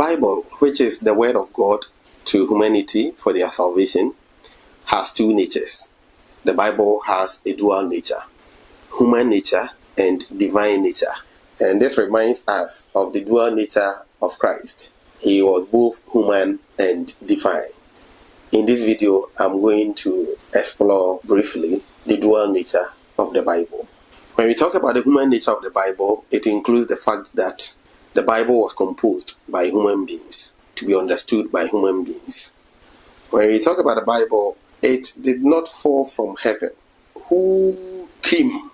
Bible, which is the word of God to humanity for their salvation, has two natures. The Bible has a dual nature, human nature and divine nature. And this reminds us of the dual nature of Christ. He was both human and divine. In this video, I'm going to explore briefly the dual nature of the Bible. When we talk about the human nature of the Bible, it includes the fact that the Bible was composed by human beings, to be understood by human beings. When we talk about the Bible, it did not fall from heaven. Who came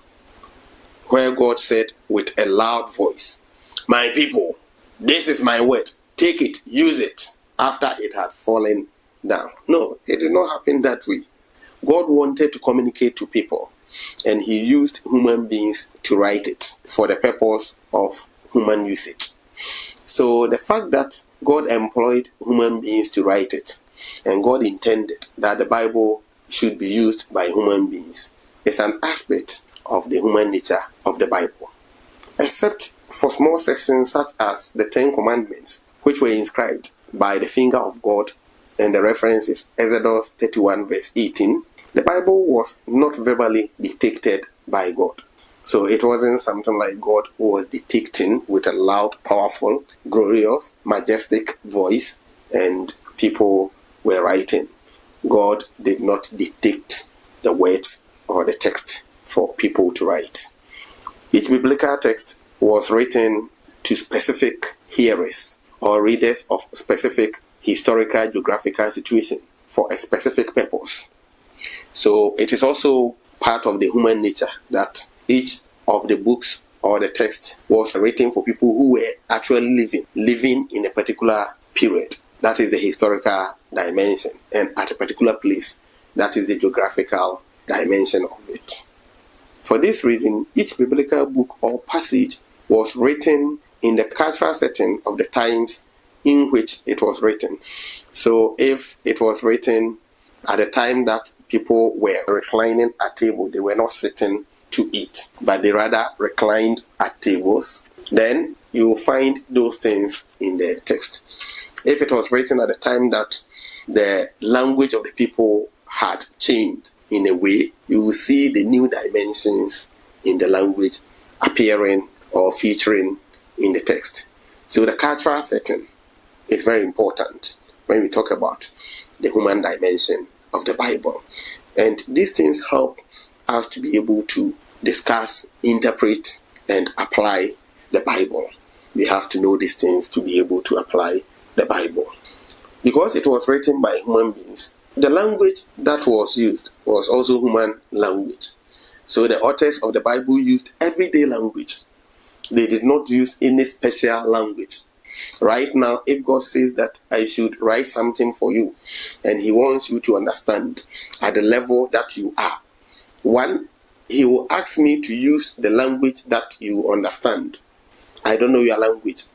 where God said with a loud voice, "My people, this is my word. Take it, use it," after it had fallen down? No, it did not happen that way. God wanted to communicate to people, and he used human beings to write it for the purpose of human usage. So the fact that God employed human beings to write it, and God intended that the Bible should be used by human beings, is an aspect of the human nature of the Bible. Except for small sections such as the Ten Commandments, which were inscribed by the finger of God, and the reference is Exodus 31 verse 18, the Bible was not verbally dictated by God. So it wasn't something like God was dictating with a loud, powerful, glorious, majestic voice and people were writing. God did not dictate the words or the text for people to write. Each biblical text was written to specific hearers or readers of specific historical, geographical situation for a specific purpose. So it is also part of the human nature that each of the books or the text was written for people who were actually living in a particular period. That is the historical dimension. And at a particular place, that is the geographical dimension of it. For this reason, each biblical book or passage was written in the cultural setting of the times in which it was written. So if it was written at the time that people were reclining at table, they were not sitting to eat, but they rather reclined at tables, then you will find those things in the text. If it was written at the time that the language of the people had changed in a way, you will see the new dimensions in the language appearing or featuring in the text. So the cultural setting is very important when we talk about the human dimension of the Bible. And these things help us to be able to discuss, interpret, and apply the Bible. We have to know these things to be able to apply the Bible. Because it was written by human beings, the language that was used was also human language. So the authors of the Bible used everyday language. They did not use any special language. Right now, if God says that I should write something for you, and he wants you to understand at the level that you are, one, he will ask me to use the language that you understand. I don't know your language,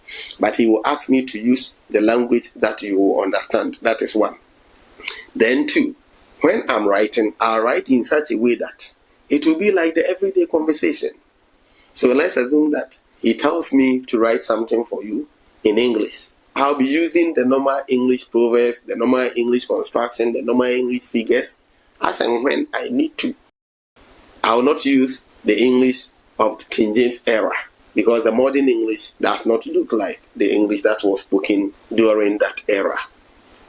but he will ask me to use the language that you will understand. That is one. Then two, when I'm writing, I'll write in such a way that it will be like the everyday conversation. So let's assume that he tells me to write something for you in English. I'll be using the normal English proverbs, the normal English construction, the normal English figures as and when I need to. I will not use the English of the King James era, because the modern English does not look like the English that was spoken during that era.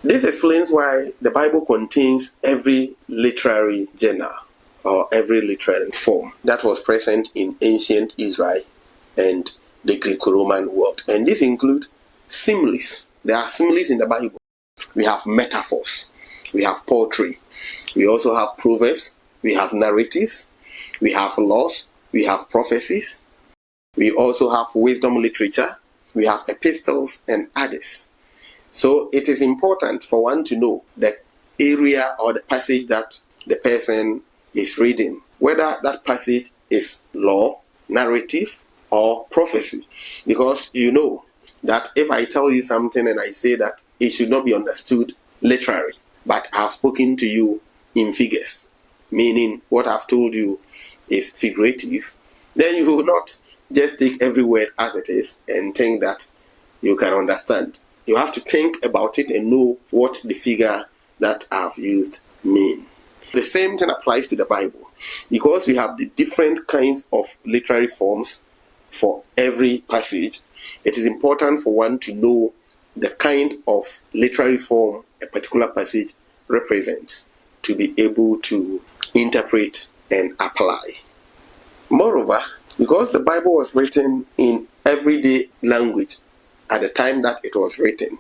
This explains why the Bible contains every literary genre or every literary form that was present in ancient Israel and the Greco-Roman world. And this includes similes. There are similes in the Bible. We have metaphors. We have poetry. We also have proverbs. We have narratives. We have laws. We have prophecies. We also have wisdom literature. We have epistles and others. So it is important for one to know the area or the passage that the person is reading, whether that passage is law, narrative, or prophecy. Because you know that if I tell you something and I say that it should not be understood literally, but I have spoken to you in figures, meaning what I've told you is figurative, then you will not just take every word as it is and think that you can understand. You have to think about it and know what the figure that I've used mean. The same thing applies to the Bible, because we have the different kinds of literary forms for every passage. It is important for one to know the kind of literary form a particular passage represents to be able to interpret and apply. Moreover, because the Bible was written in everyday language at the time that it was written,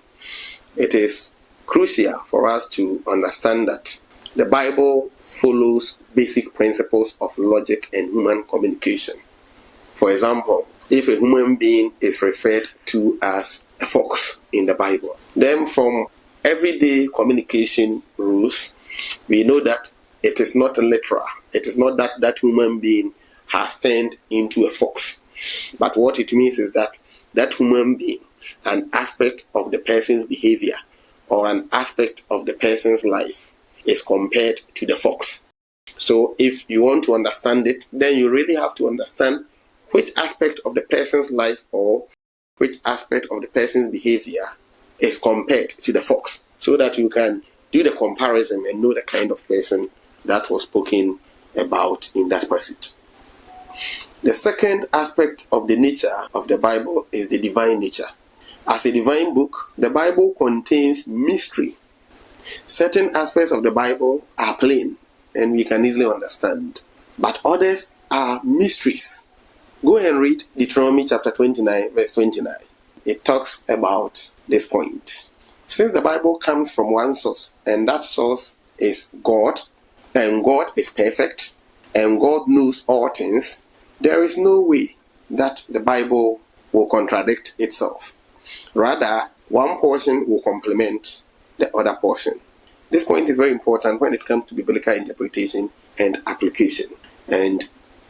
it is crucial for us to understand that the Bible follows basic principles of logic and human communication. For example, if a human being is referred to as a fox in the Bible, then from everyday communication rules, we know that it is not literal. It is not that that human being has turned into a fox. But what it means is that that human being, an aspect of the person's behavior or an aspect of the person's life, is compared to the fox. So if you want to understand it, then you really have to understand which aspect of the person's life or which aspect of the person's behavior is compared to the fox, so that you can do the comparison and know the kind of person that was spoken about in that passage. The second aspect of the nature of the Bible is the divine nature. As a divine book, the Bible contains mystery. Certain aspects of the Bible are plain and we can easily understand, but others are mysteries. Go and read Deuteronomy chapter 29, verse 29. It talks about this point. Since the Bible comes from one source, and that source is God, and God is perfect, and God knows all things, there is no way that the Bible will contradict itself. Rather, one portion will complement the other portion. This point is very important when it comes to biblical interpretation and application. And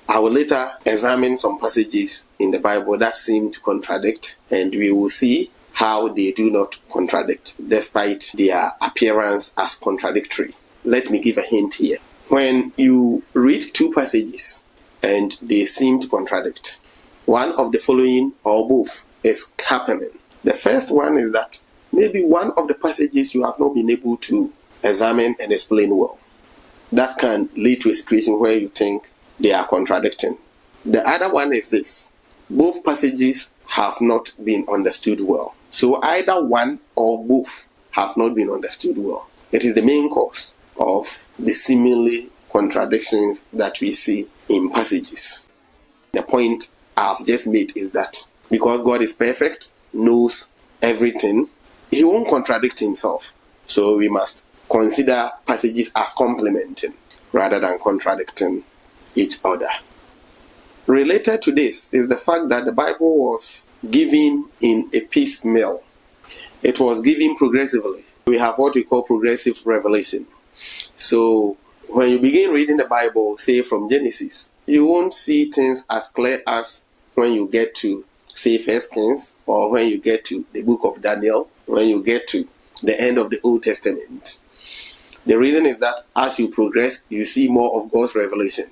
I will later examine some passages in the Bible that seem to contradict, and we will see how they do not contradict despite their appearance as contradictory. Let me give a hint here. When you read two passages and they seem to contradict, one of the following or both is happening. The first one is that maybe one of the passages you have not been able to examine and explain well. That can lead to a situation where you think they are contradicting. The other one is this: both passages have not been understood well. So either one or both have not been understood well. It is the main cause of the seemingly contradictions that we see in passages. The point I've just made is that because God is perfect, knows everything, He won't contradict Himself. So we must consider passages as complementing rather than contradicting each other. Related to this is the fact that the Bible was given in a piecemeal. It was given progressively. We have what we call progressive revelation. So when you begin reading the Bible, say from Genesis, you won't see things as clear as when you get to, say, 1 Kings, or when you get to the book of Daniel, when you get to the end of the Old Testament. The reason is that as you progress, you see more of God's revelation.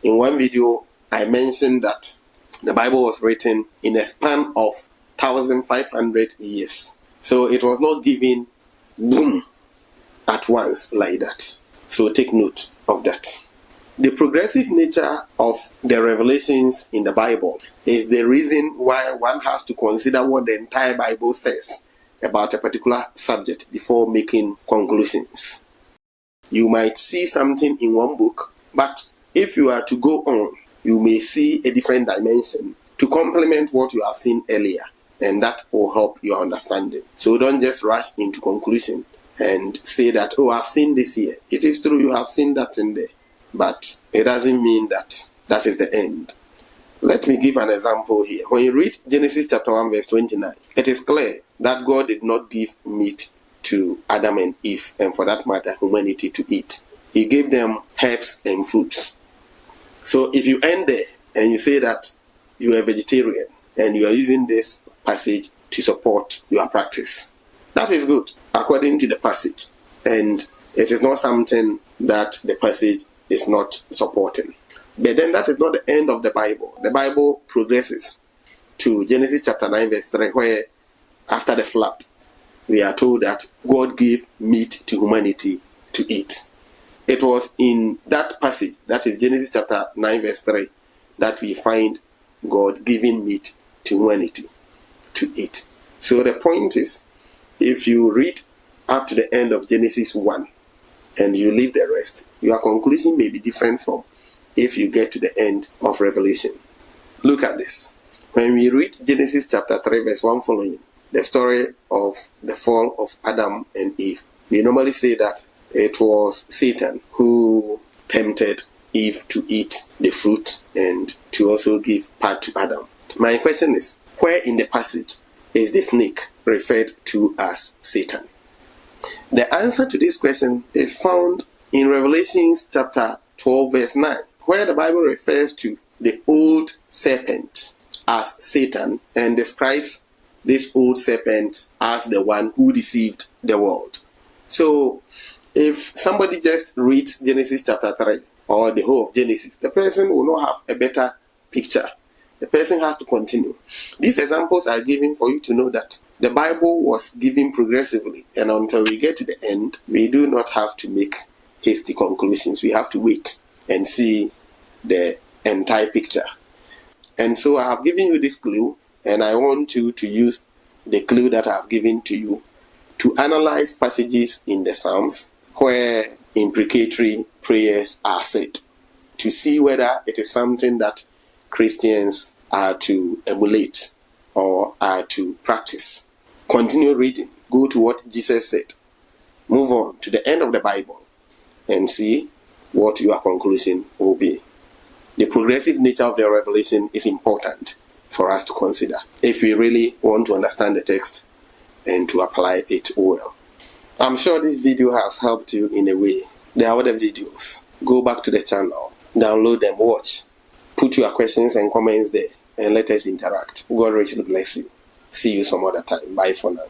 In one video, I mentioned that the Bible was written in a span of 1,500 years. So it was not given boom at once like that. So take note of that. The progressive nature of the revelations in the Bible is the reason why one has to consider what the entire Bible says about a particular subject before making conclusions. You might see something in one book, but if you are to go on, you may see a different dimension to complement what you have seen earlier, and that will help your understanding. So don't just rush into conclusion and say that, oh, I've seen this here. It is true, you have seen that in there, but it doesn't mean that that is the end. Let me give an example here. When you read Genesis chapter 1 verse 29, it is clear that God did not give meat to Adam and Eve, and for that matter, humanity, to eat. He gave them herbs and fruits. So if you end there and you say that you are a vegetarian and you are using this passage to support your practice, that is good according to the passage, and it is not something that the passage is not supporting. But then that is not the end of the Bible. The Bible progresses to Genesis chapter 9 verse 3, where after the flood, we are told that God gave meat to humanity to eat. It was in that passage, that is Genesis chapter 9 verse 3, that we find God giving meat to humanity to eat. So the point is, if you read up to the end of Genesis 1 and you leave the rest, your conclusion may be different from if you get to the end of Revelation. Look at this. When we read Genesis chapter 3 verse 1 following, the story of the fall of Adam and Eve, we normally say that it was Satan who tempted Eve to eat the fruit and to also give part to Adam. My question is, where in the passage is the snake referred to as Satan? The answer to this question is found in Revelation chapter 12 verse 9, where the Bible refers to the old serpent as Satan and describes this old serpent as the one who deceived the world. So if somebody just reads Genesis chapter 3 or the whole of Genesis, the person will not have a better picture. The person has to continue. These examples are given for you to know that the Bible was given progressively, and until we get to the end, we do not have to make hasty conclusions. We have to wait and see the entire picture. And so I have given you this clue, and I want you to use the clue that I have given to you to analyze passages in the Psalms where imprecatory prayers are said, to see whether it is something that Christians are to emulate or are to practice. Continue reading. Go to what Jesus said. Move on to the end of the Bible and see what your conclusion will be. The progressive nature of the revelation is important for us to consider if we really want to understand the text and to apply it well. I'm sure this video has helped you in a way. There are other videos. Go back to the channel, download them, watch. Put your questions and comments there and let us interact. God richly bless you. See you some other time. Bye for now.